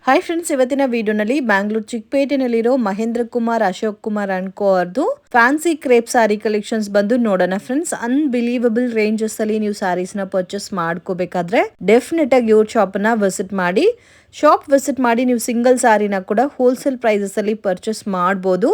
Hi friends, ಇವತ್ತಿನ ವಿಡಿಯೋನಲ್ಲಿ Bangalore ಚಿಕ್ಕಪೇಟೆನಲ್ಲಿರೋ Mahendra Kumar Ashok Kumar and co ಅವ್ರದ್ದು ಫ್ಯಾನ್ಸಿ ಕ್ರೇಪ್ ಸಾರಿ ಕಲೆಕ್ಷನ್ಸ್ ಬಂದು ನೋಡೋಣ ಫ್ರೆಂಡ್ಸ್. ಅನ್ಬಿಲೀವಬಲ್ ರೇಂಜಸ್ ಅಲ್ಲಿ ನೀವು ಸ್ಯಾರೀಸ್ ನ ಪರ್ಚೇಸ್ ಮಾಡ್ಕೋಬೇಕಾದ್ರೆ ಡೆಫಿನೆಟ್ ಆಗಿ ಇವ್ರ ಶಾಪ್ ನ ವಿಸಿಟ್ ಮಾಡಿ. ಶಾಪ್ ವಿಸಿಟ್ ಮಾಡಿ ನೀವು ಸಿಂಗಲ್ ಸ್ಯಾರಿನ ಕೂಡ ಹೋಲ್ಸೇಲ್ ಪ್ರೈಸಸ್ ಅಲ್ಲಿ ಪರ್ಚೇಸ್ ಮಾಡಬಹುದು.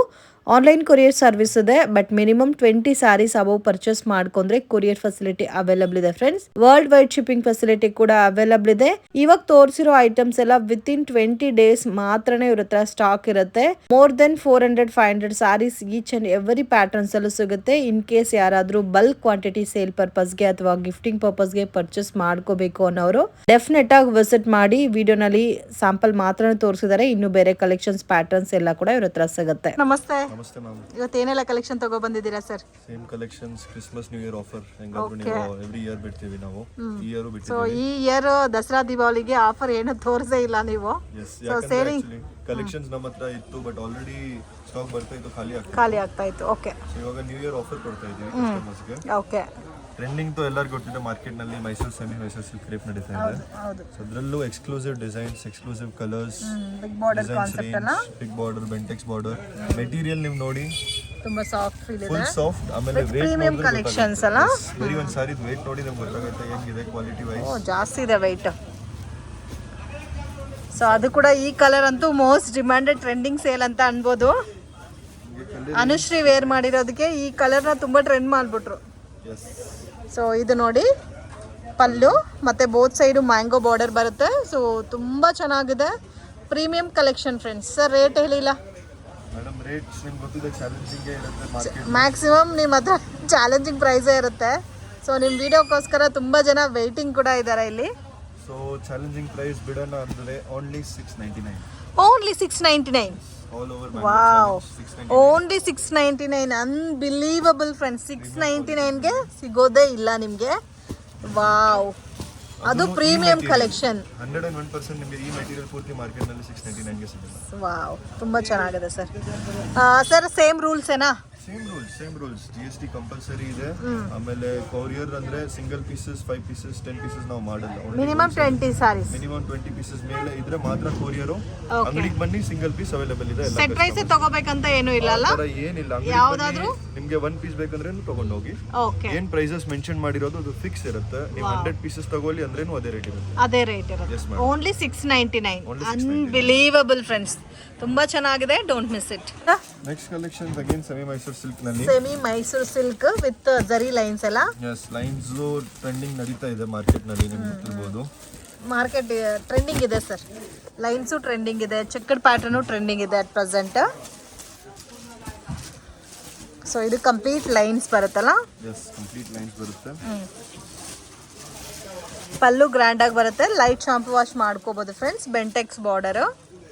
ಆನ್ಲೈನ್ ಕೊರಿಯರ್ ಸರ್ವಿಸ್ ಇದೆ, but minimum 20 saris above purchase ಮಾಡ್ಕೊಂಡ್ರೆ ಕೊರಿಯರ್ ಫೆಸಿಲಿಟಿ ಅವೈಲಬಲ್ ಇದೆ friends. World wide shipping facility ಕೂಡ ಅವೈಲಬಲ್ ಇದೆ. ಇವಾಗ ತೋರಿಸಿರೋ ಐಟಮ್ಸ್ ಎಲ್ಲ ವಿತ್ ಇನ್ 20 ಡೇಸ್ ಮಾತ್ರನೇ ಇವ್ರ ಹತ್ರ ಸ್ಟಾಕ್ ಇರುತ್ತೆ. More than 400-500 saris each and every patterns ಅಲ್ಲೂ ಸಿಗುತ್ತೆ. ಇನ್ ಕೇಸ್ ಯಾರಾದ್ರೂ ಬಲ್ಕ್ ಕ್ವಾಂಟಿಟಿ ಸೇಲ್ ಪರ್ಪಸ್ಗೆ ಅಥವಾ ಗಿಫ್ಟಿಂಗ್ ಪರ್ಪಸ್ಗೆ ಪರ್ಚೇಸ್ ಮಾಡ್ಕೋಬೇಕು ಅನ್ನೋರು ಡೆಫಿನೆಟ್ ಆಗಿ ವಿಸಿಟ್ ಮಾಡಿ. ವಿಡಿಯೋನಲ್ಲಿ ಸ್ಯಾಂಪಲ್ ಮಾತ್ರ ತೋರಿಸಿದ್ದಾರೆ, ಇನ್ನು ಬೇರೆ ಕಲೆಕ್ಷನ್ಸ್ ಪ್ಯಾಟರ್ನ್ಸ್ ಎಲ್ಲ ಕೂಡ ಇವ್ರ ಹತ್ರ ಸಿಗುತ್ತೆ. ನಮಸ್ತೆ. ನಮಸ್ತೆ ಮ್ಯಾಮ್. ಇವತ್ತು ಏನೆಲ್ಲ ಕಲೆಕ್ಷನ್ ತಗೋ ಬಂದಿದ್ದೀರಾ ಸರ್? Same collections, Christmas New Year offer. ಹೆಂಗಾದ್ರೂ ನೀವು ಎವ್ರಿ ಇಯರ್ ಬಿಡ್ತೀವಿ ನಾವು, ಈ ಇಯರ್ ಸೊ ಬಿಡ್ತೀವಿ. ಈ ಇಯರ್ ದಸರಾ ದೀಪಾವಳಿಗೆ ಆಫರ್ ಏನು ತೋರಿಸೇ ಇಲ್ಲ ನೀವು. ಸೊ ಸೇಲಿಂಗ್ ಕಲೆಕ್ಷನ್ಸ್ ನಮ್ಮ ಹತ್ರ ಇತ್ತು, ಬಟ್ ಆಲ್ರೆಡಿ ಸ್ಟಾಕ್ ಬರ್ತಾ ಇತ್ತು, ಖಾಲಿ ಆಗ್ತಾ ಇತ್ತು. ಓಕೆ, ಸೊ ಇವಾಗ ನ್ಯೂ ಇಯರ್ ಆಫರ್ ಕೊಡ್ತಾ ಇದ್ದೀವಿ ಕಸ್ಟಮರ್ಸ್ಗೆ. ಓಕೆ. ಟ್ರೆಂಡಿಂಗ್ ತು ಎಲ್ಲರಿಗೂ ಗೊತ್ತಿದೆ, ಮಾರ್ಕೆಟ್ ನಲ್ಲಿ Mysuru semi Mysuru silk crepe ನಡೀತಾ ಇದೆ. ಸೊ ಅದರಲ್ಲೂ exclusive designs, exclusive colours, big border concept ಅಲ್ಲ, big border, Bentex border. Material ನೀವು ನೋಡಿ ತುಂಬಾ ಸಾಫ್ಟ್ ಫೀಲ್ ಇದೆ, ಫುಲ್ ಸಾಫ್ಟ್. ಆಮೇಲೆ ವೇಟ್ ಪ್ರೀಮಿಯಂ ಕಲೆಕ್ಷನ್ಸ್ ಅಲ್ಲ. ಬರೀ ಒಂದು ಸಾರಿ ವೇಟ್ ನೋಡಿ ನಮ್ಗೆ ಗೊತ್ತಾಗುತ್ತೆ ಹೆಂಗಿದೆ ಕ್ವಾಲಿಟಿ ವೈಸ್. ಜಾಸ್ತಿ ಇದೆ ವೆಯ್ಟ್. ಸೊ ಅದು ಕೂಡ ಈ ಕಲರ್ ಅಂತೂ ಮೋಸ್ಟ್ ಡಿಮ್ಯಾಂಡೆಡ್ ಟ್ರೆಂಡಿಂಗ್ ಸೇಲ್ ಅಂತ ಅನ್ಬೋದು. ಅನುಶ್ರೀ ವೇರ್ ಮಾಡಿರೋದಕ್ಕೆ ಈ ಕಲರ್ನ ತುಂಬಾ ಟ್ರೆಂಡ್ ಮಾಡ್ಬಿಟ್ರು. ಸೊ ಇದು ನೋಡಿ ಪಲ್ಲು ಮತ್ತೆ ಬೋತ್ ಸೈಡು ಮ್ಯಾಂಗೋ ಬಾರ್ಡರ್ ಬರುತ್ತೆ. ಸೊ ತುಂಬಾ ಚೆನ್ನಾಗಿದೆ, premium collection friends. Sir rate ಹೇಳಿಲ್ಲ ಮೇಡಮ್. ರೇಟ್ಸ್ ನಿಮ್ಗೆ ಗೊತ್ತಿದೆ, ಚಾಲೆಂಜಿಂಗ್ ಇರುತ್ತೆ ಮಾರ್ಕೆಟ್. ಮ್ಯಾಕ್ಸಿಮಮ್ ನಿಮ್ಮ ಹತ್ರ ಚಾಲೆಂಜಿಂಗ್ ಪ್ರೈಸೇ ಇರುತ್ತೆ. ಸೊ ನಿಮ್ಮ ವಿಡಿಯೋಕ್ಕೋಸ್ಕರ ತುಂಬಾ ಜನ ವೆಯ್ಟಿಂಗ್ ಕೂಡ ಇದ್ದಾರೆ ಇಲ್ಲಿ. ಸೊ ಚಾಲೆಂಜಿಂಗ್ ಪ್ರೈಸ್ ಬಿಡೋಣ ಅಂದ್ರೆ only 699. Only 699. All over wow, only 699. Unbelievable friends. 699ಗೆ ಸಿಗೋದೇ ಇಲ್ಲ ನಿಮಗೆ. ವಾವ್, ಅದು ಪ್ರೀಮಿಯಂ ಕಲೆಕ್ಷನ್. 101% ನಿಮಗೆ ಈ ಮೆಟೀರಿಯಲ್ ಪೂರ್ತಿ ಮಾರ್ಕೆಟ್ ನಲ್ಲಿ 699 ಗೆ ಸಿಗಲ್ಲ. ವಾವ್, ತುಂಬಾ ಚೆನ್ನಾಗಿದೆ ಸರ್. ಸರ್ ಸೇಮ್ ರೂಲ್ಸ್ ಏನಾ? Same rules. GST ಕಂಪಲ್ಸರಿ ಇದೆ. ಆಮೇಲೆ ಕೊರಿಯರ್ ಅಂದ್ರೆ ಸಿಂಗಲ್ ಪೀಸಸ್, 5 ಪೀಸಸ್, 10 ಪೀಸಸ್ ನಾವು ಮಾಡಲ್ಲ. ಮಿನಿಮಮ್ 20 ಸಾರೀಸ್, ಮಿನಿಮಮ್ 20 ಪೀಸಸ್ ಮೇಲೆ ಇದ್ರೆ ಮಾತ್ರ ಕೊರಿಯರ್. ಅಂಗಡಿಗೆ ಬನ್ನಿ, ಸಿಂಗಲ್ ಪೀಸ್ ಅವೈಲೇಬಲ್ ಇದೆ. ಸೆಟ್ ಪ್ರೈಸ್ ತಗೋಬೇಕಂತ ಏನು ಇಲ್ಲ ಅಲ್ಲ, ಏನಿಲ್ಲ. ಯಾವ್ದಾದ್ರು ನಿಮ್ಗೆ 1 ಪೀಸ್ ಬೇಕಂದ್ರೆ ತಗೊಂಡು ಹೋಗಿ. ಏನ್ ಪ್ರೈಸಸ್ ಮೆನ್ಷನ್ ಮಾಡಿರೋದು ಅದು ಫಿಕ್ಸ್ ಇರುತ್ತೆ. ನೀವು 100 ಪೀಸಸ್ ತಗೊಳ್ಳಿ ಅಂದ್ರೇನು ಅದೇ ರೇಟ್ ಇರುತ್ತೆ. ಅದೇ ರೇಟ್ ಇರುತ್ತೆ. ಓನ್ಲಿ 699. ಅನ್ಬಿಲೀವಬಲ್ ಫ್ರೆಂಡ್ಸ್, ತುಂಬಾ ಚೆನ್ನಾಗಿದೆ. Don't miss it. Next collection again semi Mysuru silk ನಲ್ಲಿ. ಸೆಮಿ ಮೈಸೂರು ಸಿಲ್ಕ್ ವಿತ್ ಜರಿ ಲೈನ್ಸ್ ಎಲ್ಲ. ಎಸ್, ಲೈನ್ಸ್ ಟ್ರೆಂಡಿಂಗ್ ನಡೀತಾ ಇದೆ ಮಾರ್ಕೆಟ್ ನಲ್ಲಿ, ನಿಮ್ಗೆ ಗೊತ್ತಿರಬಹುದು. ಮಾರ್ಕೆಟ್ ಟ್ರೆಂಡಿಂಗ್ ಇದೆ ಸರ್. ಲೈನ್ಸು ಟ್ರೆಂಡಿಂಗ್ ಇದೆ, ಚೆಕ್ಡ್ ಪ್ಯಾಟರ್ನು ಟ್ರೆಂಡಿಂಗ್ ಇದೆ ಅಟ್ ಪ್ರೆಸೆಂಟ್. ಸೊ ಇದು ಕಂಪ್ಲೀಟ್ ಲೈನ್ಸ್ ಬರುತ್ತಲ್ಲ. ಎಸ್, ಕಂಪ್ಲೀಟ್ ಲೈನ್ಸ್ ಬರುತ್ತೆ. ಪಲ್ಲು ಗ್ರ್ಯಾಂಡ್ ಆಗಿ ಬರುತ್ತೆ. ಲೈಟ್ ಶಾಂಪು ವಾಶ್ ಮಾಡ್ಕೋಬಹುದು ಫ್ರೆಂಡ್ಸ್. ಬೆಂಟೆಕ್ಸ್ ಬಾರ್ಡರ್.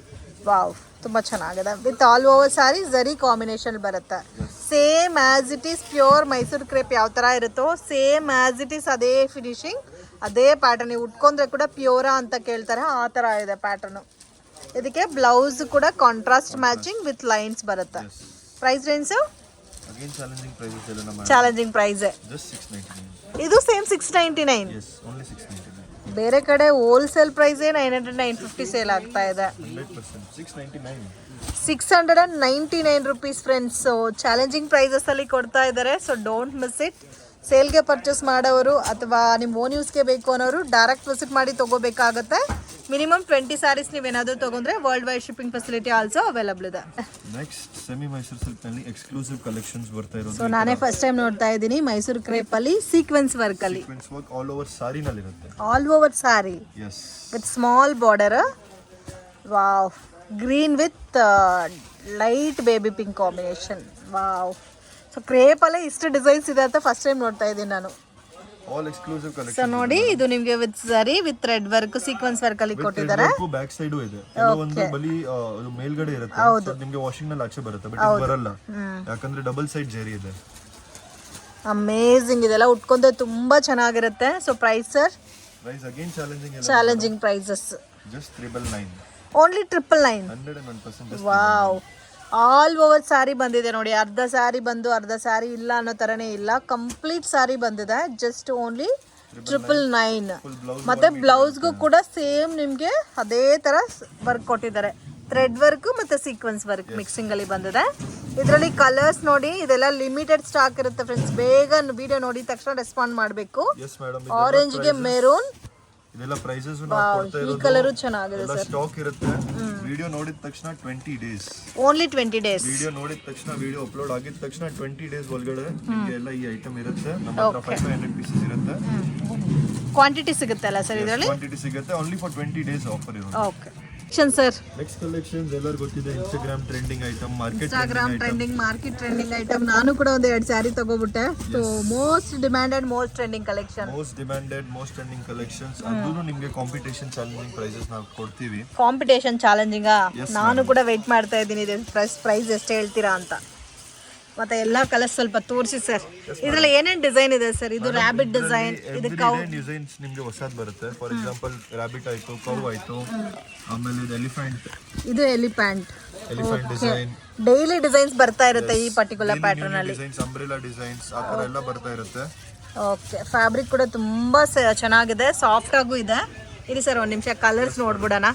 ವಾವ್, ತುಂಬಾ ಚೆನ್ನಾಗಿದೆ. ವಿತ್ ಆಲ್ ಓವರ್ ಸಾರಿ ಜರಿ ಕಾಂಬಿನೇಷನ್ ಬರುತ್ತೆ. Same as it is pure Mysuru crepe ಯಾವ ತರ ಇರುತ್ತೋ ಸೇಮ್ ಆಸ್ ಇಟ್ ಈಸ್ ಅದೇ ಫಿನಿಶಿಂಗ್, ಅದೇ ಪ್ಯಾಟರ್ನ್. ನೀವು ಉಟ್ಕೊಂಡ್ರೆ ಕೂಡ ಪ್ಯೂರಾ ಅಂತ ಕೇಳ್ತಾರೆ, ಆ ತರ ಇದೆ ಪ್ಯಾಟರ್ನ್. ಇದಕ್ಕೆ ಬ್ಲೌಸ್ ಕೂಡ ಕಾಂಟ್ರಾಸ್ಟ್ ಮ್ಯಾಚಿಂಗ್ ವಿತ್ ಲೈನ್ಸ್ ಬರುತ್ತೆ. Price range again challenging prices ಎಲ್ಲ ನಮ್ಮ ಚಾಲೆಂಜಿಂಗ್ ಪ್ರೈಸ್. ಜಸ್ಟ್ 699. ಇದು ಸೇಮ್ 699. S, only 699. ಬೇರೆ ಕಡೆ ಹೋಲ್ಸೇಲ್ ಪ್ರೈಸ್ 900-950 ಸೇಲ್ ಆಗ್ತಾ ಇದೆ. 100% 699. 699 rupees friends. So challenging prices ಅಲ್ಲಿ ಕೊಡ್ತಾ ಇದ್ದಾರೆ. So don't miss it. ಸೇಲ್ಗೆ ಪರ್ಚೇಸ್ ಮಾಡೋರು ಅಥವಾ ನಿಮ್ಮ ಓನ್ ಯೂಸ್ಗೆ ಬೇಕು ಅನ್ನೋರು ಡೈರೆಕ್ಟ್ ವಿಸಿಟ್ ಮಾಡಿ ತಗೋಬೇಕಾಗುತ್ತೆ. ಮಿನಿಮಮ್ 20 ಸ್ಯಾರೀಸ್ ನೀವೇನಾದರೂ ತಗೊಂಡ್ರೆ world wide shipping facility also available ಇದೆ. ನೆಕ್ಸ್ಟ್ ಸೆಮಿ ಮೈಸೂರು ಸಿಲ್ಕ್ ನಲ್ಲಿ ಎಕ್ಸ್ಕ್ಲೂಸಿವ್ ಕಲೆಕ್ಷನ್ಸ್ ಬರ್ತಾ ಇರೋದು. ಸೊ ನಾನೇ ಫಸ್ಟ್ ಟೈಮ್ ನೋಡ್ತಾ ಇದ್ದೀನಿ ಮೈಸೂರು ಕ್ರೇಪ್ ಅಲ್ಲಿ ಸೀಕ್ವೆನ್ಸ್ ವರ್ಕ್ ಅಲ್ಲಿ. Sequence work all over sari ನಲ್ಲಿ ಇರುತ್ತೆ. All over sari yes, with small border. Wow, green with light baby pink combination. Wow, so crepe ಅಲ್ಲೇ ಇಷ್ಟು ಡಿಸೈನ್ಸ್ ಇದೆ ಅಂತ ಫಸ್ಟ್ ಟೈಮ್ ನೋಡ್ತಾ ಇದ್ದೀನಿ ನಾನು. All exclusive collection. ಸೊ ನೋಡಿ, ಇದು ನಿಮಗೆ ವಿತ್ ಸರಿ with red work sequence work ಅಲ್ಲಿ ಕೊಟ್ಟಿದ್ದಾರೆ. ಬ್ಯಾಕ್ ಸೈಡ್ ಇದೆ, ಕೆಲವೊಂದು ಬಲಿ ಮೇಲ್ಗಡೆ ಇರುತ್ತೆ. ಸೊ ನಿಮಗೆ ವಾಷಿಂಗ್ ನಲ್ಲಿ ಆಚೆ ಬರುತ್ತೆ, ಬಟ್ ಇದು ಬರಲ್ಲ ಯಾಕಂದ್ರೆ ಡಬಲ್ ಸೈಡ್ ಜರಿ ಇದೆ. ಅಮೇಜಿಂಗ್, ಇದೆಲ್ಲ ಉಟ್ಕೊಂಡ್ರೆ ತುಂಬಾ ಚೆನ್ನಾಗಿರುತ್ತೆ. So price sir? Price again challenging prices. Just 999. Only 999. 101%. Wow, all over sari ಬಂದಿದೆ ನೋಡಿ. ಅರ್ಧ ಸ್ಯಾರಿ ಬಂದು ಅರ್ಧ ಸ್ಯಾರಿ ಇಲ್ಲ ಅನ್ನೋ ಥರನೇ ಇಲ್ಲ, ಕಂಪ್ಲೀಟ್ ಸ್ಯಾರಿ ಬಂದಿದೆ. ಜಸ್ಟ್ ಓನ್ಲಿ 999 ಫುಲ್ ಬ್ಲೌಸ್ ಮತ್ತೆ ಬ್ಲೌಸ್ಗೂ ಕೂಡ ಸೇಮ್ ನಿಮಗೆ ಅದೇ ತರ ವರ್ಕ್ ಕೊಟ್ಟಿದ್ದಾರೆ. ಥ್ರೆಡ್ ವರ್ಕ್ ಮತ್ತೆ ಸೀಕ್ವೆನ್ಸ್ ವರ್ಕ್ ಮಿಕ್ಸಿಂಗ್ ಅಲ್ಲಿ ಬಂದಿದೆ. ಇದರಲ್ಲಿ ಕಲರ್ಸ್ ನೋಡಿ, ಇದೆಲ್ಲ ಲಿಮಿಟೆಡ್ ಸ್ಟಾಕ್ ಇರುತ್ತೆ ಫ್ರೆಂಡ್ಸ್. ಬೇಗ ವಿಡಿಯೋ ನೋಡಿ ತಕ್ಷಣ ರೆಸ್ಪಾಂಡ್ ಮಾಡಬೇಕು. ಎಸ್ ಮೇಡಮ್, ಆರೆಂಜ್ ಗೆ ಮೆರೂನ್, ಇದೆಲ್ಲ ಪ್ರೈಸಸ್ ನಾವು ಕೊಡ್ತಾ ಈ ಇರೋದು. ಕಲರ್ ಚೆನ್ನಾಗಿದೆ ಎಲ್ಲ ಸರ್. ಸ್ಟಾಕ್ ಇರುತ್ತೆ. ವಿಡಿಯೋ ನೋಡಿದ ತಕ್ಷಣ 20 ಡೇಸ್, ಓನ್ಲಿ 20 ಡೇಸ್. ವಿಡಿಯೋ ನೋಡಿದ ತಕ್ಷಣ, ವಿಡಿಯೋ ಅಪ್ಲೋಡ್ ಆಗಿದ ತಕ್ಷಣ 20 ಡೇಸ್ ಒಳಗಡೆ ನಿಮಗೆ ಎಲ್ಲ ಈ ಐಟಮ್ ಇರುತ್ತೆ. ನಮ್ಮ ಹತ್ರ 500 ಪೀಸಸ್ ಇರುತ್ತೆ. ಕ್ವಾಂಟಿಟಿ ಸಿಗುತ್ತಲ್ಲ ಸರ್ ಇದರಲ್ಲಿ? ಕ್ವಾಂಟಿಟಿ ಸಿಗುತ್ತೆ. ಓನ್ಲಿ ಫಾರ್ 20 ಡೇಸ್ ಆಫರ್ ಇರೋದು. Okay sir. ನೆಕ್ಸ್ಟ್ ಕಲೆಕ್ಷನ್ಸ್ ಎಲ್ಲರಿಗೂ ಗೊತ್ತಿದೆ, Instagram trending item, Instagram trending, market trending item. ನಾನು ಕೂಡ ಒಂದು 2 ಸ್ಯಾರಿ ತಗೋಬಿಟ್ಟೆ. So most demanded, most trending collection. Most demanded, most trending collections. ಅದೂ ನಿಮಗೆ ಕಾಂಪಿಟೇಷನ್ ಚಾಲೆಂಜಿಂಗ್ ಪ್ರೈಸಸ್ ನಾವು ಕೊಡ್ತೀವಿ. ಕಾಂಪಿಟೇಷನ್ ಚಾಲೆಂಜಿಂಗ್ ನಾನು ಕೂಡ ವೇಟ್ ಮಾಡ್ತಾ ಇದ್ದೀನಿ ಇದೆ ಪ್ರೈಸ್ ಎಷ್ಟು ಹೇಳ್ತೀರಾ ಅಂತ. ಮತ್ತೆ ಎಲ್ಲಾ ಕಲರ್ಸ್ ಸ್ವಲ್ಪ ತೋರಿಸಿ ಸರ್. ಇದರಲ್ಲಿ ಏನೇನ್ ಡಿಸೈನ್ ಇದೆ ಸರ್? ಇದು ರ್ಯಾಬಿಟ್ ಡಿಸೈನ್, ಇದು ಕೌ ಡಿಸೈನ್ಸ್ ನಿಮಗೆ ಹೊಸದು ಬರುತ್ತೆ. ಫಾರ್ ಎಕ್ಸಾಂಪಲ್ ರ್ಯಾಬಿಟ್ ಆಯ್ತು, ಕೌ ಆಯ್ತು, ಆಮೇಲೆ ಇದು ಎಲಿಫೆಂಟ್, ಇದು ಎಲಿಫೆಂಟ್ ಡಿಸೈನ್. ಡೈಲಿ ಡಿಸೈನ್ಸ್ ಬರ್ತಾ ಇರುತ್ತೆ ಈ ಪರ್ಟಿಕ್ಯುಲರ್ ಪ್ಯಾಟರ್ನ್ ಅಲ್ಲಿ. ಡಿಸೈನ್ಸ್, ಅಂಬ್ರೆಲಾ ಡಿಸೈನ್ಸ್, ಆ ತರ ಎಲ್ಲ ಬರ್ತಾ ಇರುತ್ತೆ. ಓಕೆ, ಫ್ಯಾಬ್ರಿಕ್ ಕೂಡ ತುಂಬಾ ಚೆನ್ನಾಗಿದೆ, ಸಾಫ್ಟ್ ಆಗೂ ಇದೆ. ಇರಿ ಸರ್ ಒಂದು ನಿಮಿಷ ಕಲರ್ಸ್ ನೋಡ್ಬಿಡೋಣ.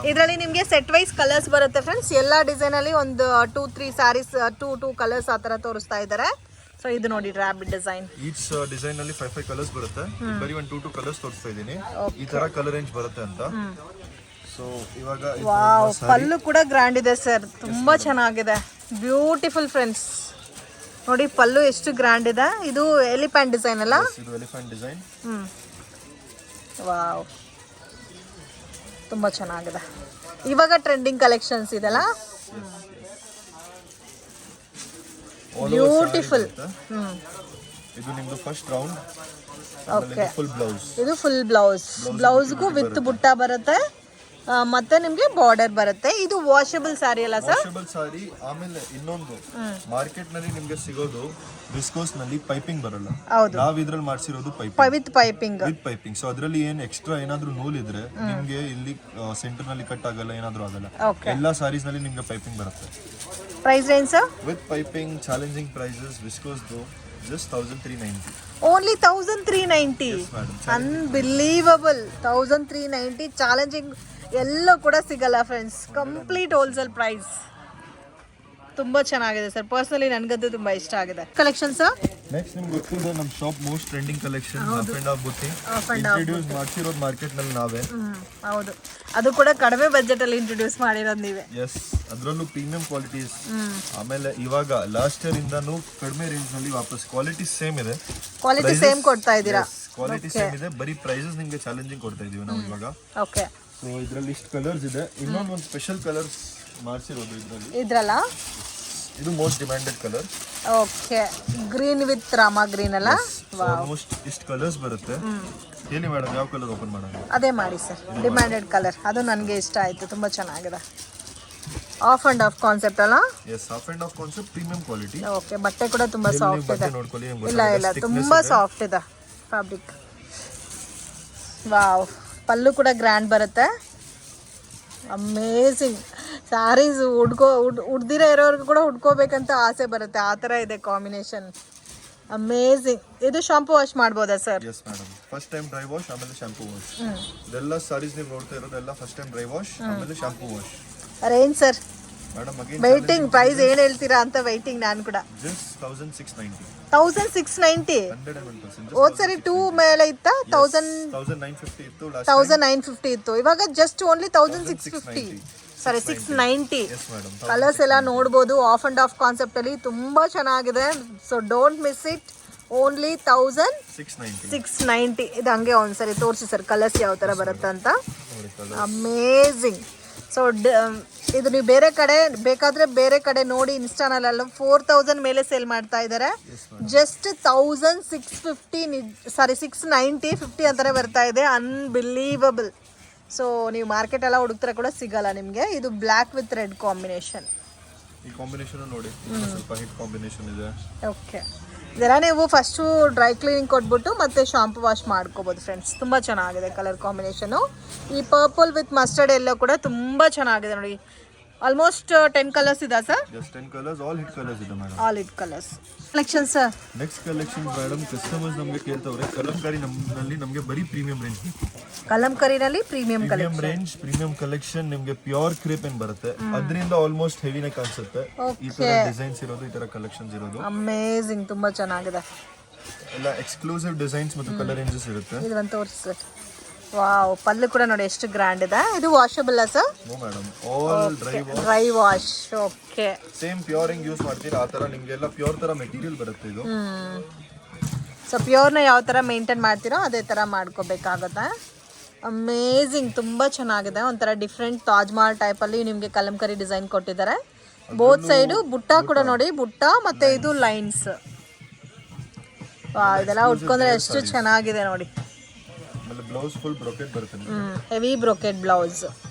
ಇದರಲ್ಲಿ ನಿಮಗೆ ಸೆಟ್ ವೈಸ್ ಕಲರ್ಸ್ ಬರುತ್ತೆ ಫ್ರೆಂಡ್ಸ್. ಎಲ್ಲ ಡಿಸೈನ್ ಅಲ್ಲಿ ಒಂದು 2-3 ಸ್ಯಾರೀಸ್, 2 ಕಲರ್ಸ್ ಆ ತರ ತೋರಿಸ್ತಾ ಇದ್ದಾರೆ. ಸೊ ಇದು ನೋಡಿ ರ್ಯಾಬಿಟ್ ಡಿಸೈನ್. ಈಚ್ ಡಿಸೈನ್ ಅಲ್ಲಿ 5 ಕಲರ್ಸ್ ಬರುತ್ತೆ. ಬರೀ ಒಂದು 2 ಕಲರ್ಸ್ ತೋರಿಸ್ತಾ ಇದ್ದೀನಿ, ಈ ತರ ಕಲರ್ ರೇಂಜ್ ಬರುತ್ತೆ ಅಂತ. ಸೊ ಇವಾಗ ವಾವ್, ಪಲ್ಲು ಕೂಡ ಗ್ರ್ಯಾಂಡ್ ಇದೆ ಸರ್, ತುಂಬಾ ಚೆನ್ನಾಗಿದೆ, ಬ್ಯೂಟಿಫುಲ್ ಫ್ರೆಂಡ್ಸ್. ನೋಡಿ ಪಲ್ಲು ಎಷ್ಟು ಗ್ರ್ಯಾಂಡ್ ಇದೆ. ಇದು ಎಲಿಫೆಂಟ್ ಡಿಸೈನ್ ಅಲ್ಲ? ಇದು ಎಲಿಫೆಂಟ್ ಡಿಸೈನ್. ವಾವ್, ತುಂಬಾ ಚೆನ್ನಾಗಿದೆ. ಇವಾಗ ಟ್ರೆಂಡಿಂಗ್ ಕಲೆಕ್ಷನ್ಸ್ ಇದೆಲ್ಲ, ಬ್ಯೂಟಿಫುಲ್. ಇದು ನಿಮ್ದು first round. Okay, full blouse. ಇದು ಫುಲ್ ಬ್ಲೌಸ್. ಬ್ಲೌಸ್ಗೂ ವಿತ್ ಬುಟ್ಟ ಬರುತ್ತೆ, ಮತ್ತೆ ನಿಮ್ಗೆ ಬಾರ್ಡರ್ ಬರುತ್ತೆ. ಇದು ವಾಷಬಲ್ ಸ್ಯಾರಿ ಅಲ್ಲ ಸರ್? ವಾಷಬಲ್ ಸ್ಯಾರಿ. ಆಮೇಲೆ ಇನ್ನೊಂದು, ಮಾರ್ಕೆಟ್ ನಲ್ಲಿ ನಿಮ್ಗೆ ಸಿಗೋದು ವಿಸ್ಕೋಸ್ ನಲ್ಲಿ ಪೈಪಿಂಗ್ ಬರಲ್ಲ. ನಾವ್ ಇದ್ರಲ್ಲಿ ಮಾಡ್ಸಿರೋದು with piping. With piping. So ಅದ್ರಲ್ಲಿ ಏನ್ ಎಕ್ಸ್ಟ್ರಾ ಏನಾದ್ರೂ ನೂಲ್ ಇದ್ರೆ ನಿಮ್ಗೆ ಇಲ್ಲಿ ಸೆಂಟರ್ ನಲ್ಲಿ ಕಟ್ ಆಗಲ್ಲ, ಏನಾದ್ರೂ ಆಗಲ್ಲ. ಎಲ್ಲಾ ಸ್ಯಾರೀಸ್ ನಲ್ಲಿ ನಿಮ್ಗೆ ಪೈಪಿಂಗ್ ಬರುತ್ತೆ. Price range sir? With piping, challenging prices. Viscose just 1390. Only 1390. Unbelievable. 1390 challenging ಎಲ್ಲೂ ಕೂಡ ಸಿಗಲ್ಲ ಫ್ರೆಂಡ್ಸ್. Complete wholesale price. ತುಂಬಾ ಚೆನ್ನಾಗಿದೆ ಸರ್. ಪರ್ಸನಲಿ ನನಗಂತೂ ತುಂಬಾ ಇಷ್ಟ ಆಗಿದೆ ಕಲೆಕ್ಷನ್ ಸರ್. ನೆಕ್ಸ್ಟ್ ನಿಮ್ಗೆ ಗೊತ್ತಿದೆ ನಮ್ಮ shop most trending collection up and of ಬುಟ್ಟಿ. ಇಂಟ್ರೊಡ್ಯೂಸ್ ಮಾಡ್ಸಿರೋದು ಮಾರ್ಕೆಟ್ ನಲ್ಲಿ ನಾವೇ. ಹೌದು, ಅದು ಕೂಡ ಕಡಿಮೆ ಬಜೆಟ್ ಅಲ್ಲಿ ಇಂಟ್ರೊಡ್ಯೂಸ್ ಮಾಡಿರೋದು ನೀವೇ. ಎಸ್, ಅದರಲ್ಲೂ ಪ್ರೀಮಿಯಂ ಕ್ವಾಲಿಟೀಸ್. ಆಮೇಲೆ ಇವಾಗ ಲಾಸ್ಟ್ ಇಯರ್ ಇಂದಾನು ಕಡಿಮೆ ರೇಂಜ್ ನಲ್ಲಿ ವಾಪಸ್ ಕ್ವಾಲಿಟಿ ಸೇಮ್ ಇದೆ. ಕ್ವಾಲಿಟಿ ಸೇಮ್ ಕೊಡ್ತಾ ಇದ್ದೀರಾ? ಕ್ವಾಲಿಟಿ ಸೇಮ್ ಇದೆ, ಬರೀ ಪ್ರೈಸಸ್ ನಿಮಗೆ ಚಾಲೆಂಜಿಂಗ್ ಕೊಡ್ತಾ ಇದೀವಿ ನಾವು ಇವಾಗ. ಓಕೆ, ಸೊ ಇದರಲ್ಲಿ ಇಷ್ಟು ಕಲರ್ಸ್ ಇದೆ. ಇನ್ನೊಂದು ಸ್ಪೆಷಲ್ ಕಲರ್ಸ್ ಮಾಡ್ಸಿರೋದು ಇದ್ರಲ್ಲ. ಇದು most demanded colour. Okay, green with Rama green ಅಲ್ಲ? ಆಲ್ಮೋಸ್ಟ್ ಇಷ್ಟು ಕಲರ್ಸ್ ಬರುತ್ತೆ. ಹೇಳಿ ಮೇಡಮ್, ಯಾವ ಕಲರ್ ಓಪನ್ ಮಾಡೋಣ? ಅದೇ ಮಾಡಿ ಸರ್, ಡಿಮ್ಯಾಂಡೆಡ್ ಕಲರ್. ಅದು ನನಗೆ ಇಷ್ಟ ಆಯ್ತು, ತುಂಬಾ ಚೆನ್ನಾಗಿದೆ. ಆಫ್ ಅಂಡ್ ಆಫ್ ಕಾನ್ಸೆಪ್ಟ್ ಅಲ್ಲ? Yes, half and half concept, premium quality. Okay, ಬಟ್ಟೆ ಕೂಡ ತುಂಬಾ ಸಾಫ್ಟ್ ಇದೆ. ನೋಡ್ಕೊಳ್ಳಿ, ಇಲ್ಲ ತುಂಬಾ ಸಾಫ್ಟ್ ಇದೆ ಫ್ಯಾಬ್ರಿಕ್. ವಾವ್, ಪಲ್ಲು ಕೂಡ ಗ್ರ್ಯಾಂಡ್ ಬರುತ್ತೆ. ಅಮೇಝಿಂಗ್ ಸ್ಯಾರೀಸ್. ಉಡ್ದಿರ ಇರೋರ್ಗು ಕೂಡ ಉಡ್ಕೋಬೇಕಂತ ಆಸೆ ಬರುತ್ತೆ, ಆ ಥರ ಇದೆ ಕಾಂಬಿನೇಷನ್. ಅಮೇಝಿಂಗ್. ಇದು ಶಾಂಪೂ ವಾಶ್ ಮಾಡ್ಬೋದಾ sir? Yes madam, first time dry wash, ಆಮೇಲೆ ಶಾಂಪೂ ವಾಶ್. ಇದೆಲ್ಲ ಸಾರೀಸ್ ನೀವು ನೋಡ್ತಾ ಇರೋದೆಲ್ಲ ಫಸ್ಟ್ ಟೈಮ್ ಡ್ರೈ ವಾಶ್, ಆಮೇಲೆ shampoo wash. Range sir? Madam waiting price ಏನು ಹೇಳ್ತೀರಾ ಅಂತ ವೈಟಿಂಗ್ ನಾನು ಕೂಡ. ಜಸ್ಟ್ 1690. 1690. 101%. ಹೋದ್ ಸರಿ 2 ಮೇಲೆ ಇತ್ತ? 1950 ಇತ್ತು. 1950 ಇತ್ತು. ಇವಾಗ ಜಸ್ಟ್ ಓನ್ಲಿ 1650. ಸಾರಿ 690. ಕಲರ್ಸ್ ಎಲ್ಲ ನೋಡ್ಬೋದು. ಆಫ್ ಅಂಡ್ ಆಫ್ ಕಾನ್ಸೆಪ್ಟ್ ಅಲ್ಲಿ ತುಂಬಾ ಚೆನ್ನಾಗಿದೆ. So don't miss it. Only 1690. ಇದು ಹಂಗೆ ಒಂದ್ಸರಿ ತೋರಿಸಿ ಸರ್ ಕಲರ್ಸ್ ಯಾವ ತರ ಬರುತ್ತೆ ಅಂತ. ಅಮೇಝಿಂಗ್. ಸೊ ಇದು ನೀವು ಬೇರೆ ಕಡೆ ಬೇಕಾದ್ರೆ ಬೇರೆ ಕಡೆ ನೋಡಿ, ಇನ್ಸ್ಟಾನಲ್ಲೆಲ್ಲ 4000 ಮೇಲೆ ಸೇಲ್ ಮಾಡ್ತಾ ಇದ್ದಾರೆ. ಜಸ್ಟ್ 690 50 ಅಂತಾನೆ ಬರ್ತಾ ಇದೆ. ಅನ್ಬಿಲೀವಬಲ್. ಸೊ ನೀವು ಮಾರ್ಕೆಟ್ ಎಲ್ಲ ಹುಡುಕ್ತಾರೆ ಕೂಡ ಸಿಗಲ್ಲ ನಿಮಗೆ. ಇದು ಬ್ಲ್ಯಾಕ್ ವಿತ್ ರೆಡ್ ಕಾಂಬಿನೇಷನ್. ಈ ಕಾಂಬಿನೇಷನ್ ನೋಡಿ, ಸ್ವಲ್ಪ ಹಿಟ್ ಕಾಂಬಿನೇಷನ್ ಇದೆ. ಓಕೆ, ಇದೆಲ್ಲ ನೀವು ಫಸ್ಟು ಡ್ರೈ ಕ್ಲೀನಿಂಗ್ ಕೊಟ್ಬಿಟ್ಟು ಮತ್ತೆ ಶಾಂಪು ವಾಶ್ ಮಾಡ್ಕೋಬೋದು ಫ್ರೆಂಡ್ಸ್. ತುಂಬ ಚೆನ್ನಾಗಿದೆ ಕಲರ್ ಕಾಂಬಿನೇಷನು. ಈ ಪರ್ಪಲ್ ವಿತ್ ಮಸ್ಟರ್ಡ್ ಎಲ್ಲೋ ಕೂಡ ತುಂಬ ಚೆನ್ನಾಗಿದೆ ನೋಡಿ. ಆಲ್ಮೋಸ್ಟ್ 10 ಕಲರ್ಸ್ ಇದೆ sir. Yes, 10 colors, all hit colors ಇದೆ madam. All hit colours collection sir. Next collection madam customers ನಮಗೆ ಕೇಳ್ತವ್ರೆ ಕಲಂಕಾರಿ ನಮ್ಮಲ್ಲಿ ನಮಗೆ ಬರೀ ಪ್ರೀಮಿಯಂ ರೇಂಜ್ ಬೇಕು. ಕಲಂಕರಿನಲ್ಲಿ premium premium range premium collection ನಿಮಗೆ ಪ್ಯೂರ್ ಕ್ರೇಪ್ ಏನ್ ಬರುತ್ತೆ ಅದರಿಂದ ಆಲ್ಮೋಸ್ಟ್ ಹೆವಿನೇ ಕಾಣಿಸುತ್ತೆ. ಈ ತರ ಡಿಸೈನ್ಸ್ ಇರೋದು, ಈ ತರ ಕಲೆಕ್ಷನ್ಸ್ ಇರೋದು ಅಮೇಜಿಂಗ್, ತುಂಬಾ ಚೆನ್ನಾಗಿದೆ. ಎಲ್ಲ ಎಕ್ಸ್ಕ್ಲೂಸಿವ್ ಡಿಸೈನ್ಸ್ ಮತ್ತು ಕಲರ್ ರೇಂಜಸ್ ಇರುತ್ತೆ. ಇದು ಒಂದು ತೋರಿಸಿ. ವಾವ್, ಪಲ್ಲು ಕೂಡ ನೋಡಿ ಎಷ್ಟು ಗ್ರ್ಯಾಂಡ್ ಇದೆ. ಇದು washable sir? No madam, all dry wash. Okay, same pure ಹೆಂಗ್ ಯೂಸ್ ಮಾಡ್ತೀರಾ ಆ ತರ ನಿಮಗೆಲ್ಲ ಪ್ಯೂರ್ ತರ ಮೆಟೀರಿಯಲ್ ಬರುತ್ತೆ ಇದು. ಸೊ ಪ್ಯೂರ್ನ ಯಾವ ಥರ ಮೇಂಟೈನ್ ಮಾಡ್ತೀರೋ ಅದೇ ಥರ ಮಾಡ್ಕೋಬೇಕಾಗುತ್ತೆ. ಅಮೇಝಿಂಗ್, ತುಂಬ ಚೆನ್ನಾಗಿದೆ. ಒಂಥರ ಡಿಫ್ರೆಂಟ್ ತಾಜ್ ಮಹಲ್ ಟೈಪಲ್ಲಿ ನಿಮಗೆ ಕಲಂಕರಿ ಡಿಸೈನ್ ಕೊಟ್ಟಿದ್ದಾರೆ. ಬೋತ್ ಸೈಡು ಬುಟ್ಟ ಕೂಡ ನೋಡಿ, ಬುಟ್ಟ ಮತ್ತು ಇದು ಲೈನ್ಸ್. ಇದೆಲ್ಲ ಉಟ್ಕೊಂಡ್ರೆ ಎಷ್ಟು ಚೆನ್ನಾಗಿದೆ ನೋಡಿ. ಆಮೇಲೆ ಬ್ಲೌಸ್ ಫುಲ್ ಬ್ರೊಕೆಟ್ ಬರುತ್ತೆ. Heavy brocade blouse.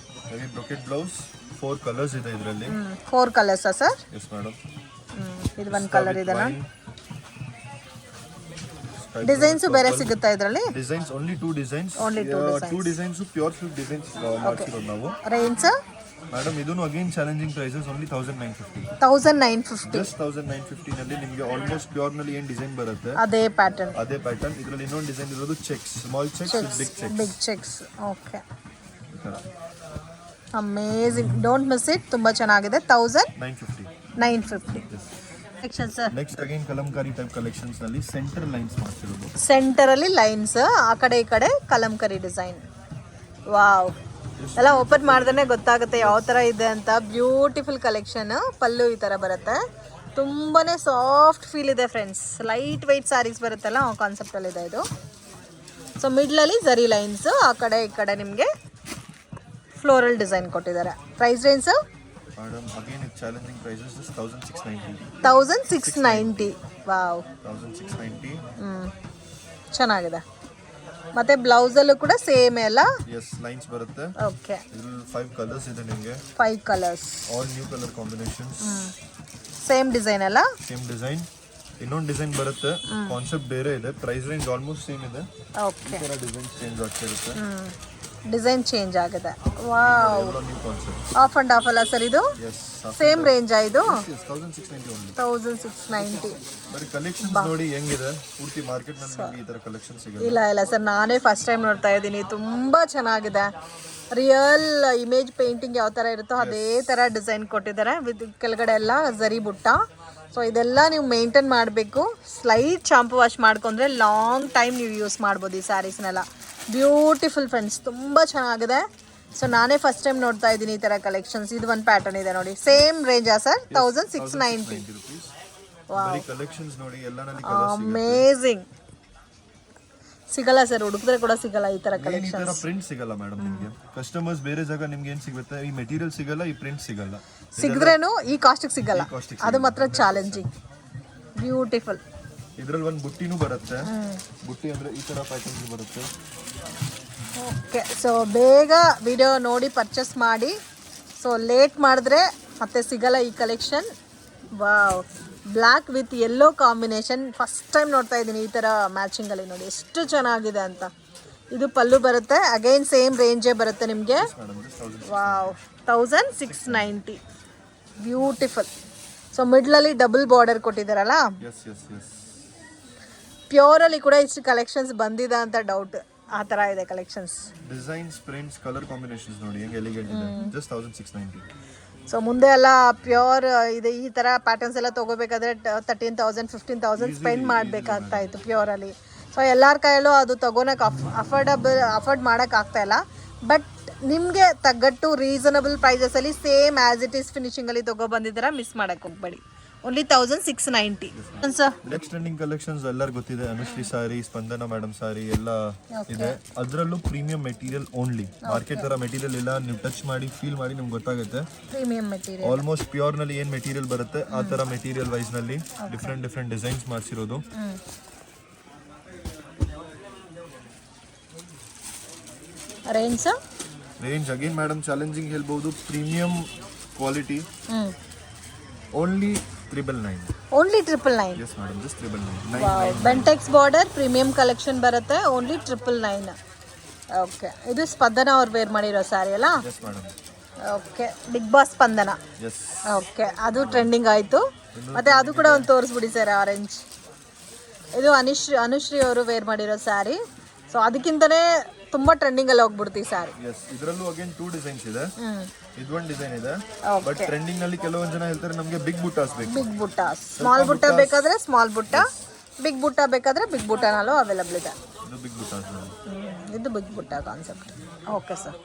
Heavy brocade blouse 4 colours ಇದೆ ಇದರಲ್ಲಿ. 4 ಕಲರ್ಸಾ ಸರ್? Yes madam. ಇದು ಒಂದು ಕಲರ್ ಇದೆ ನೋಡಿ. ಡಿಸೈನ್ಸ್ ಬೇರೆ ಸಿಗುತ್ತಾ ಇದರಲ್ಲಿ? Designs only 2 designs. Only 2 designs pure silk designs ಮಾಡ್ತಿರೋದು ನಾವು. ರೇಂಜ್ ಮೇಡಮ್ ಇದನ್ನು again challenging prices only 1950. 1950. Just 1950 ನಲ್ಲಿ ನಿಮಗೆ ಆಲ್ಮೋಸ್ಟ್ ಪ್ಯೂರ್ ನಲ್ಲಿ ಏನ್ ಡಿಸೈನ್ ಬರುತ್ತೆ ಅದೇ ಪ್ಯಾಟರ್ನ್. ಇದರಲ್ಲಿ ಇನ್ನೊಂದು ಡಿಸೈನ್ ಇರೋದು checks, small checks, big checks. Okay, amazing, don't miss it. ತುಂಬಾ ಚೆನ್ನಾಗಿದೆ. 1950. Collection sir. Next again Kalamkari type collections ನಲ್ಲಿ ಸೆಂಟರ್ ಲೈನ್ಸ್ ಮಾಡ್ತಿರೋದು. ಸೆಂಟರ್ ಅಲ್ಲಿ ಲೈನ್ಸ್, ಆ ಕಡೆ ಈ ಕಡೆ ಕಲಂಕರಿ ಡಿಸೈನ್. ವಾವ್, ಎಲ್ಲ ಓಪನ್ ಮಾಡ್ದೇ ಗೊತ್ತಾಗುತ್ತೆ ಯಾವ ಥರ ಇದೆ ಅಂತ. Beautiful collection. ಪಲ್ಲು ಈ ಥರ ಬರುತ್ತೆ. ತುಂಬಾ ಸಾಫ್ಟ್ ಫೀಲ್ ಇದೆ ಫ್ರೆಂಡ್ಸ್. ಲೈಟ್ ವೆಯ್ಟ್ ಸ್ಯಾರೀಸ್ ಬರುತ್ತಲ್ಲ ಆ ಕಾನ್ಸೆಪ್ಟಲ್ಲಿದೆ ಇದು. ಸೊ ಮಿಡ್ಲಲ್ಲಿ ಝರಿ ಲೈನ್ಸ್, ಆ ಕಡೆ ಈ ಕಡೆ ನಿಮಗೆ ಫ್ಲೋರಲ್ ಡಿಸೈನ್ ಕೊಟ್ಟಿದ್ದಾರೆ. Price range madam again it challenging prices 1690. 1690. ವಾವ್, 1690. ಚೆನ್ನಾಗಿದೆ. ಮತ್ತೆ ಬ್ಲೌಸ್ ಅಲ್ಲೂ ಕೂಡ ಸೇಮ್ ಎಲ್ಲ ಲೈನ್ಸ್ ಬರುತ್ತೆ. ಓಕೆ, ಇದರಲ್ಲಿ 5 ಕಲರ್ಸ್ ಇದೆ ನಿಮಗೆ. 5 colours, all new colour combinations. Same design ಅಲ್ಲ? Same design. ಇನ್ನೊಂದು ಡಿಸೈನ್ ಬರುತ್ತೆ, ಕಾನ್ಸೆಪ್ಟ್ ಬೇರೆ ಇದೆ. ಪ್ರೈಸ್ ರೇಂಜ್ ಆಲ್ಮೋಸ್ಟ್ ಸೇಮ್ ಇದೆ. ಓಕೆ, ಈ ತರ ಡಿಸೈನ್ ಚೇಂಜ್ ಆಗ್ತಿರುತ್ತೆ. ಡಿಸೈನ್ ಚೇಂಜ್ ಆಗಿದೆ. Wow, new concept. Off and off ಅಲ್ಲ ಸರ್ ಇದು? ಸೇಮ್ ರೇಂಜ್ ಇದು? 1690 ಓನ್ಲಿ. 1690. ಬರೀ ಕಲೆಕ್ಷನ್ಸ್ ನೋಡಿ ಹೆಂಗಿದೆ. ಪೂರ್ತಿ ಮಾರ್ಕೆಟ್ ನಲ್ಲಿ ನಿಮಗೆ ಈ ತರ ಕಲೆಕ್ಷನ್ ಸಿಗುತ್ತೆ. ಇಲ್ಲ ಸರ್, ನಾನೇ ಫಸ್ಟ್ ಟೈಮ್ ನೋಡ್ತಾ ಇದ್ದೀನಿ. ತುಂಬಾ ಚೆನ್ನಾಗಿದೆ. ರಿಯಲ್ ಇಮೇಜ್ ಪೇಂಟಿಂಗ್ ಯಾವ ಥರ ಇರುತ್ತೋ ಅದೇ ಥರ ಡಿಸೈನ್ ಕೊಟ್ಟಿದ್ದಾರೆ. ವಿತ್ ಕೆಳಗಡೆ ಎಲ್ಲ ಝರಿ ಬುಟ್ಟ. ಸೊ ಇದೆಲ್ಲ ನೀವು ಮೇಂಟೈನ್ ಮಾಡಬೇಕು. ಸ್ಲೈಟ್ ಶಾಂಪು ವಾಶ್ ಮಾಡ್ಕೊಂಡ್ರೆ ಲಾಂಗ್ ಟೈಮ್ ನೀವು ಯೂಸ್ ಮಾಡ್ಬೋದು ಈ ಸ್ಯಾರೀಸ್ನೆಲ್ಲ. ಬ್ಯೂಟಿಫುಲ್ ಫ್ರೆಂಡ್ಸ್, ತುಂಬ ಚೆನ್ನಾಗಿದೆ. ಸೊ ನಾನೇ ಫಸ್ಟ್ ಟೈಮ್ ನೋಡ್ತಾ ಇದ್ದೀನಿ ಈ ಥರ ಕಲೆಕ್ಷನ್ಸ್. ಇದು ಒಂದು ಪ್ಯಾಟರ್ನ್ ಇದೆ ನೋಡಿ. Same ರೇಂಜಾ sir? 1690. ಕಲೆಕ್ಷನ್ಸ್ ನೋಡಿ, ಎಲ್ಲಾನಲ್ಲಿ ಅಮೇಜಿಂಗ್. ಸಿಗಲ್ಲ ಸರ್, ಹುಡುಕಿದ್ರೆ ಕೂಡ ಸಿಗಲ್ಲ ಈ ತರ ಕಲೆಕ್ಷನ್. ಪ್ರಿಂಟ್ ಸಿಗಲ್ಲ ಮೇಡಮ್ ನಿಮಗೆ. ಕಸ್ಟಮರ್ಸ್ ಬೇರೆ ಜಾಗ ನಿಮ್ಗೆ ಏನ್ ಸಿಗುತ್ತೆ, ಈ ಮೆಟೀರಿಯಲ್ ಸಿಗಲ್ಲ, ಈ ಪ್ರಿಂಟ್ ಸಿಗಲ್ಲ. ಸಿಗದ್ರೇನು ಈ ಕಾಸ್ಟಿಗೆ ಸಿಗಲ್ಲ. ಅದು ಮಾತ್ರ ಚಾಲೆಂಜಿಂಗ್. ಬ್ಯೂಟಿಫುಲ್. ಇದ್ರಲ್ಲಿ ಒಂದು ಬುಟ್ಟಿನೂ ಬರುತ್ತೆ. ಬುಟ್ಟಿ ಅಂದ್ರೆ ಈ ತರ ಪ್ಯಾಟರ್ನ್ ಬರುತ್ತೆ. ಓಕೆ, ಸೊ ಬೇಗ ವಿಡಿಯೋ ನೋಡಿ ಪರ್ಚೇಸ್ ಮಾಡಿ. ಸೊ ಲೇಟ್ ಮಾಡಿದ್ರೆ ಮತ್ತೆ ಸಿಗಲ್ಲ ಈ collection. Wow, black with yellow combination. First time ನೋಡ್ತಾ ಇದ್ದೀನಿ ಈ ಥರ ಮ್ಯಾಚಿಂಗಲ್ಲಿ. ನೋಡಿ ಎಷ್ಟು ಚೆನ್ನಾಗಿದೆ ಅಂತ. ಇದು ಪಲ್ಲು ಬರುತ್ತೆ. ಅಗೈನ್ ಸೇಮ್ ರೇಂಜೇ ಬರುತ್ತೆ ನಿಮಗೆ. ವಾವ್, 1690. ಬ್ಯೂಟಿಫುಲ್. ಸೊ ಮಿಡ್ಲಲ್ಲಿ ಡಬಲ್ ಬಾರ್ಡರ್ ಕೊಟ್ಟಿದ್ದಾರಲ್ಲ. ಪ್ಯೂರಲ್ಲಿ ಕೂಡ ಇಷ್ಟು ಕಲೆಕ್ಷನ್ಸ್ ಬಂದಿದೆ ಅಂತ ಡೌಟ್. ಆ ಥರ ಇದೆ collections. Designs, prints, colour combinations ನೋಡಿ ಹೆಂಗೆ ಎಲಿಗೆಂಟ್ ಇದೆ. ಜಸ್ಟ್ 1690. ಸೊ ಮುಂದೆ ಎಲ್ಲ ಪ್ಯೂರ್ ಇದೆ. ಈ ಥರ ಪ್ಯಾಟರ್ನ್ಸ್ ಎಲ್ಲ ತೊಗೋಬೇಕಾದ್ರೆ 13,000 15,000 ಸ್ಪೆಂಡ್ ಮಾಡಬೇಕಾಗ್ತಾ ಇತ್ತು ಪ್ಯೂರಲ್ಲಿ. ಸೊ ಎಲ್ಲರ ಕೈಯಲ್ಲೂ ಅದು ತೊಗೊಳಕ್ಕೆ ಅಫೋರ್ಡ್ ಮಾಡೋಕ್ಕಾಗ್ತಾ ಇಲ್ಲ. ಬಟ್ ನಿಮಗೆ ತಗ್ಗಟ್ಟು ರೀಸನಬಲ್ ಪ್ರೈಸಸಲ್ಲಿ ಸೇಮ್ ಆ್ಯಸ್ ಇಟ್ ಈಸ್ ಫಿನಿಶಿಂಗಲ್ಲಿ ತೊಗೊಬಂದಿದ್ದೀರಾ. ಮಿಸ್ ಮಾಡೋಕ್ಕೆ ಹೋಗ್ಬೇಡಿ. Only 1690. Sir next trending collections ಎಲ್ಲರಿಗೂ ಗೊತ್ತಿದೆ. ಅನುಶ್ರೀ ಸಾರಿ, ಸ್ಪಂದನ ಮೇಡಮ್ ಸಾರಿ ಎಲ್ಲ ಇದೆ. ಅದರಲ್ಲೂ ಪ್ರೀಮಿಯಂ ಮೆಟೀರಿಯಲ್ ಓನ್ಲಿ. ಮಾರ್ಕೆಟ್ ತರ ಮೆಟೀರಿಯಲ್ ಇಲ್ಲ. ನೀವು ಟಚ್ ಮಾಡಿ ಫೀಲ್ ಮಾಡಿ ನಿಮ್ಗೆ ಗೊತ್ತಾಗುತ್ತೆ. ಪ್ರೀಮಿಯಂ ಮೆಟೀರಿಯಲ್ ಆಲ್ಮೋಸ್ಟ್ ಪ್ಯೂರ್ ನಲ್ಲಿ ಏನ್ ಮೆಟೀರಿಯಲ್ ಬರುತ್ತೆ ಆ ತರ ಮೆಟೀರಿಯಲ್ ವೈಸ್ ನಲ್ಲಿ ಡಿಫ್ರೆಂಟ್ ಡಿಸೈನ್ಸ್ ಮಾಡಿಸಿರೋದು. ರೇಂಜ್ ಅಗೇನ್ ಮೇಡಮ್ ಚಾಲೆಂಜಿಂಗ್ ಹೇಳ್ಬಹುದು. Premium quality. Only 999. Only 999. Yes madam, just 999. Bentex border premium collection ಬರುತ್ತೆ. ಓನ್ಲಿ 999. ಓಕೆ, ಇದು ಸ್ಪಂದನ ಅವ್ರು ವೇರ್ ಮಾಡಿರೋ ಸ್ಯಾರಿ ಅಲ್ಲ? Yes madam. Okay big boss Spandana. Yes. Okay ಅದು ಟ್ರೆಂಡಿಂಗ್ ಆಯಿತು. ಮತ್ತು ಅದು ಕೂಡ ಒಂದು ತೋರಿಸ್ಬಿಡಿ ಸರ್ ಆರೆಂಜ್. ಇದು ಅನುಶ್ರೀ ಅವರು ವೇರ್ ಮಾಡಿರೋ ಸ್ಯಾರಿ. ಸೊ ಅದಕ್ಕಿಂತಲೇ ತುಂಬ ಟ್ರೆಂಡಿಂಗಲ್ಲಿ ಹೋಗ್ಬಿಡ್ತೀವಿ ಸ್ಯಾರಿ. ಎಸ್. ಇದರಲ್ಲೂ ಅಗೇನ್ 2 ಡಿಸೈನ್ಸ್ ಇದೆ. ಇದೊಂದು ಡಿಸೈನ್ ಇದೆ. ಬಟ್ ಟ್ರೆಂಡಿಂಗ್ ನಲ್ಲಿ ಕೆಲವೊಂದು ಜನ ಹೇಳ್ತಾರೆ ನಮಗೆ ಬಿಗ್ ಬುಟ್ಟಾಸ್ ಬೇಕು. ಬಿಗ್ ಬುಟ್ಟಾಸ್, ಸ್ಮಾಲ್ ಬುಟ್ಟ ಬೇಕಾದ್ರೆ ಸ್ಮಾಲ್ ಬುಟ್ಟ, ಬಿಗ್ ಬುಟ್ಟ ಬೇಕಾದ್ರೆ ಬಿಗ್ ಬುಟ್ಟನಲ್ಲೂ ಅವೈಲಬಲ್ ಇದೆ. ಇದು ಬಿಗ್ ಬುಟ್ಟಾಸ್. ಇದು ಬಿಗ್ ಬುಟ್ಟ ಕಾನ್ಸೆಪ್ಟ್. Okay sir.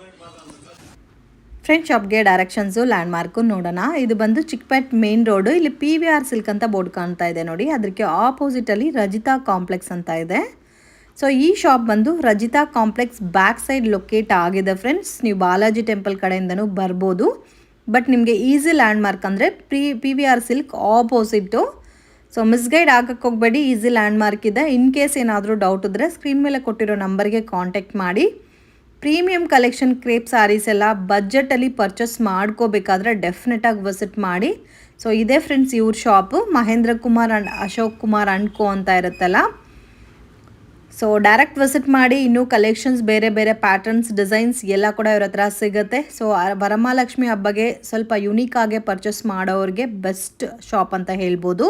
ಫ್ರೆಂಡ್ ಶಾಪ್ಗೆ ಡೈರೆಕ್ಷನ್ಸು ಲ್ಯಾಂಡ್ಮಾರ್ಕು ನೋಡೋಣ. ಇದು ಬಂದು ಚಿಕ್ಕಪೇಟ್ ಮೇನ್ ರೋಡು. ಇಲ್ಲಿ PVR ಸಿಲ್ಕ್ ಅಂತ ಬೋರ್ಡ್ ಕಾಣ್ತಾ ಇದೆ ನೋಡಿ. ಅದಕ್ಕೆ ಆಪೋಸಿಟಲ್ಲಿ ರಜಿತಾ ಕಾಂಪ್ಲೆಕ್ಸ್ ಅಂತ ಇದೆ. ಸೊ ಈ ಶಾಪ್ ಬಂದು Rajitha complex back side locate ಆಗಿದೆ ಫ್ರೆಂಡ್ಸ್. ನೀವು ಬಾಲಾಜಿ ಟೆಂಪಲ್ ಕಡೆಯಿಂದನೂ ಬರ್ಬೋದು. ಬಟ್ ನಿಮಗೆ ಈಸಿ ಲ್ಯಾಂಡ್ಮಾರ್ಕ್ ಅಂದರೆ PVR silk opposite. So misguide ಆಗಕ್ಕೆ ಹೋಗಬೇಡಿ, ಈಸಿ ಲ್ಯಾಂಡ್ಮಾರ್ಕ್ ಇದೆ. ಇನ್ ಕೇಸ್ ಏನಾದರೂ ಡೌಟ್ ಇದ್ದರೆ ಸ್ಕ್ರೀನ್ ಮೇಲೆ ಕೊಟ್ಟಿರೋ ನಂಬರ್ಗೆ ಕಾಂಟ್ಯಾಕ್ಟ್ ಮಾಡಿ. ಪ್ರೀಮಿಯಂ ಕಲೆಕ್ಷನ್ ಕ್ರೇಪ್ ಸ್ಯಾರೀಸ್ ಎಲ್ಲ ಬಜೆಟಲ್ಲಿ ಪರ್ಚೇಸ್ ಮಾಡ್ಕೋಬೇಕಾದ್ರೆ ಡೆಫಿನೆಟಾಗಿ ವಿಸಿಟ್ ಮಾಡಿ. ಸೊ ಇದೇ ಫ್ರೆಂಡ್ಸ್ ಇವ್ರ shop, Mahendra Kumar and Ashok Kumar and co ಅಂತ ಇರುತ್ತಲ್ಲ. ಸೊ ಡೈರೆಕ್ಟ್ ವಿಸಿಟ್ ಮಾಡಿ. ಇನ್ನೂ ಕಲೆಕ್ಷನ್ಸ್ ಬೇರೆ ಬೇರೆ ಪ್ಯಾಟರ್ನ್ಸ್ ಡಿಸೈನ್ಸ್ ಎಲ್ಲ ಕೂಡ ಇವ್ರ ಹತ್ರ ಸಿಗುತ್ತೆ. ಸೊ ವರಮಹಾಲಕ್ಷ್ಮಿ ಹಬ್ಬಗೆ ಸ್ವಲ್ಪ ಯುನೀಕ್ ಆಗಿ ಪರ್ಚೇಸ್ ಮಾಡೋರಿಗೆ ಬೆಸ್ಟ್ ಶಾಪ್ ಅಂತ ಹೇಳ್ಬೋದು.